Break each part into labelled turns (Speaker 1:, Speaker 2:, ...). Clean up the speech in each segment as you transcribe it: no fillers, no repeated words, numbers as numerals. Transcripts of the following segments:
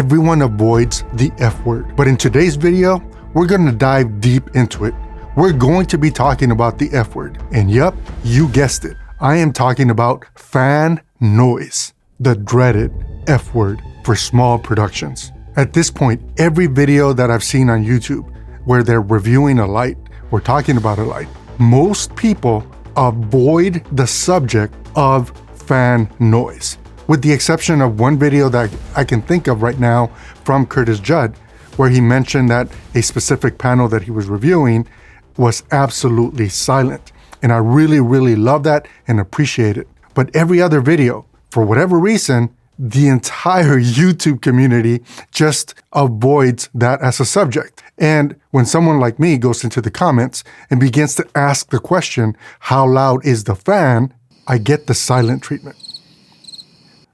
Speaker 1: everyone avoids the F word. But in today's video, we're going to dive deep into it. We're going to be talking about the F word. And yup, you guessed it. I am talking about fan noise, the dreaded F word for small productions. At this point, every video that I've seen on YouTube where they're reviewing a light or talking about a light, most people avoid the subject of fan noise. With the exception of one video that I can think of right now from Curtis Judd, where he mentioned that a specific panel that he was reviewing was absolutely silent. And I really love that and appreciate it. But every other video, for whatever reason, the entire YouTube community just avoids that as a subject. And when someone like me goes into the comments and begins to ask the question, how loud is the fan? I get the silent treatment.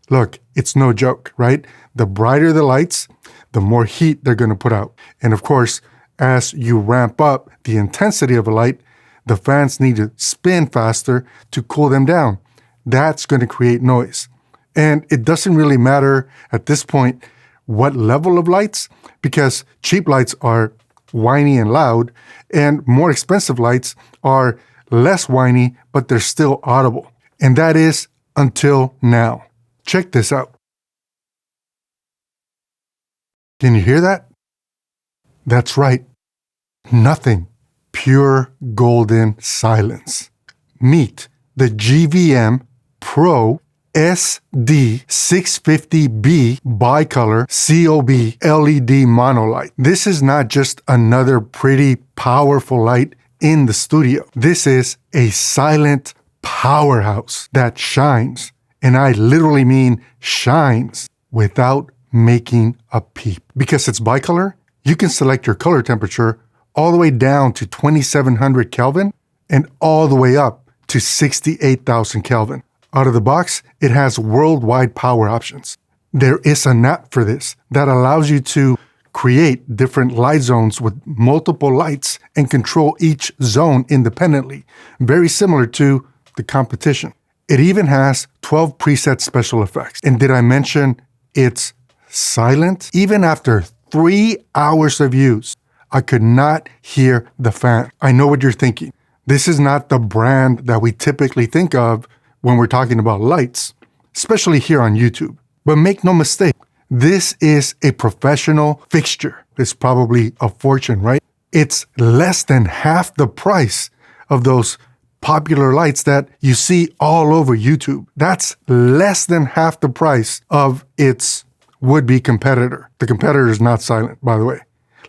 Speaker 1: Look, it's no joke, right? The brighter the lights, the more heat they're going to put out. And of course, as you ramp up the intensity of a light, the fans need to spin faster to cool them down. That's going to create noise. And it doesn't really matter at this point what level of lights, because cheap lights are whiny and loud, and more expensive lights are less whiny, but they're still audible. And that is until now. Check this out. Can you hear that? That's right. Nothing. Pure golden silence. Meet the GVM Pro SD650B bicolor COB LED monolight. This is not just another pretty powerful light in the studio. This is a silent powerhouse that shines, and I literally mean shines, without making a peep. Because it's bicolor, you can select your color temperature all the way down to 2700 Kelvin and all the way up to 68,000 Kelvin. Out of the box, it has worldwide power options. There is an app for this that allows you to create different light zones with multiple lights and control each zone independently, very similar to the competition. It even has 12 preset special effects. And did I mention it's silent? Even after 3 hours of use, I could not hear the fan. I know what you're thinking. This is not the brand that we typically think of when we're talking about lights, especially here on YouTube. But make no mistake, this is a professional fixture. It's probably a fortune, right? It's less than half the price of those popular lights that you see all over YouTube. That's less than half the price of its would-be competitor. The competitor is not silent, by the way.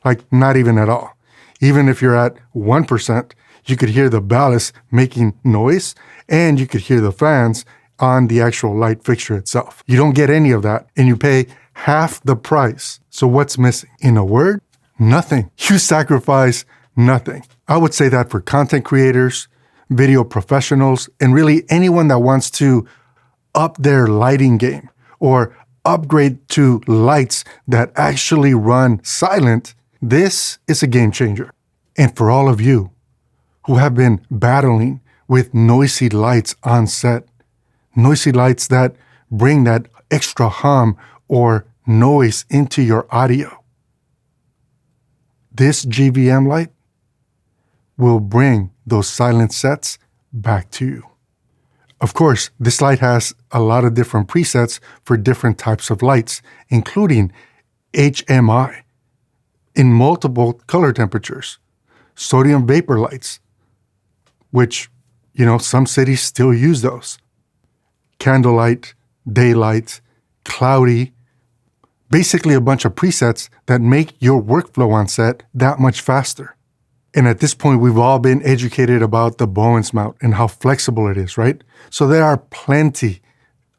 Speaker 1: Like, not even at all. Even if you're at 1%, you could hear the ballast making noise, and you could hear the fans on the actual light fixture itself. You don't get any of that, and you pay half the price. So what's missing? In a word, nothing. You sacrifice nothing. I would say that for content creators, video professionals, and really anyone that wants to up their lighting game or upgrade to lights that actually run silent, this is a game changer. And for all of you who have been battling with noisy lights on set, noisy lights that bring that extra hum or noise into your audio, this GVM light will bring those silent sets back to you. Of course, this light has a lot of different presets for different types of lights, including HMI in multiple color temperatures, sodium vapor lights, which, some cities still use those, candlelight, daylight, cloudy, basically a bunch of presets that make your workflow on set that much faster. And at this point, we've all been educated about the Bowens mount and how flexible it is, right? So there are plenty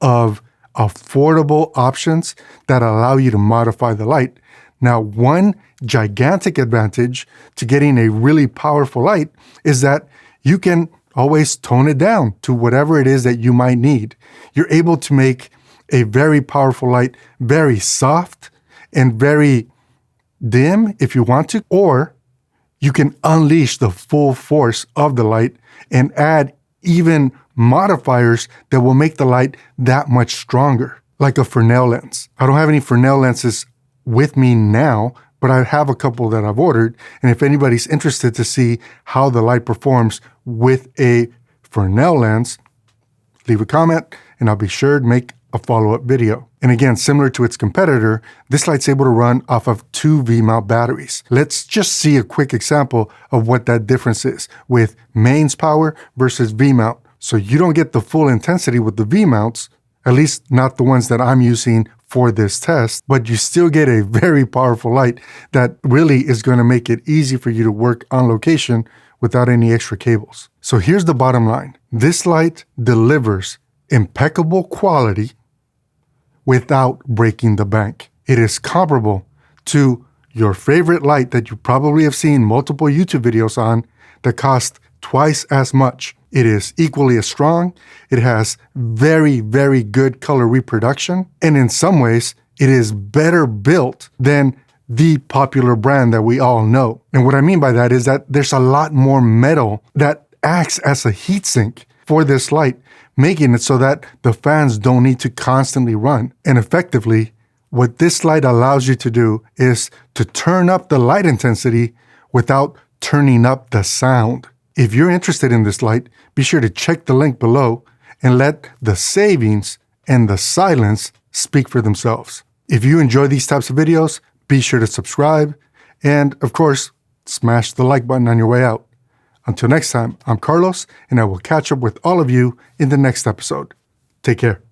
Speaker 1: of affordable options that allow you to modify the light. Now, one gigantic advantage to getting a really powerful light is that you can always tone it down to whatever it is that you might need. You're able to make a very powerful light very soft and very dim if you want to, or you can unleash the full force of the light and add even modifiers that will make the light that much stronger, like a Fresnel lens. I don't have any Fresnel lenses with me now, but I have a couple that I've ordered. And if anybody's interested to see how the light performs with a Fresnel lens, leave a comment and I'll be sure to make a follow-up video. And again, similar to its competitor, this light's able to run off of 2 V-mount batteries. Let's just see a quick example of what that difference is with mains power versus V-mount. So you don't get the full intensity with the V-mounts, at least not the ones that I'm using for this test, but you still get a very powerful light that really is going to make it easy for you to work on location without any extra cables. So here's the bottom line. This light delivers impeccable quality without breaking the bank. It is comparable to your favorite light that you probably have seen multiple YouTube videos on that cost twice as much. It is equally as strong. It has very, very good color reproduction. And in some ways, it is better built than the popular brand that we all know. And what I mean by that is that there's a lot more metal that acts as a heatsink for this light, making it so that the fans don't need to constantly run. And effectively, what this light allows you to do is to turn up the light intensity without turning up the sound. If you're interested in this light, be sure to check the link below and let the savings and the silence speak for themselves. If you enjoy these types of videos, be sure to subscribe and, of course, smash the like button on your way out. Until next time, I'm Carlos, and I will catch up with all of you in the next episode. Take care.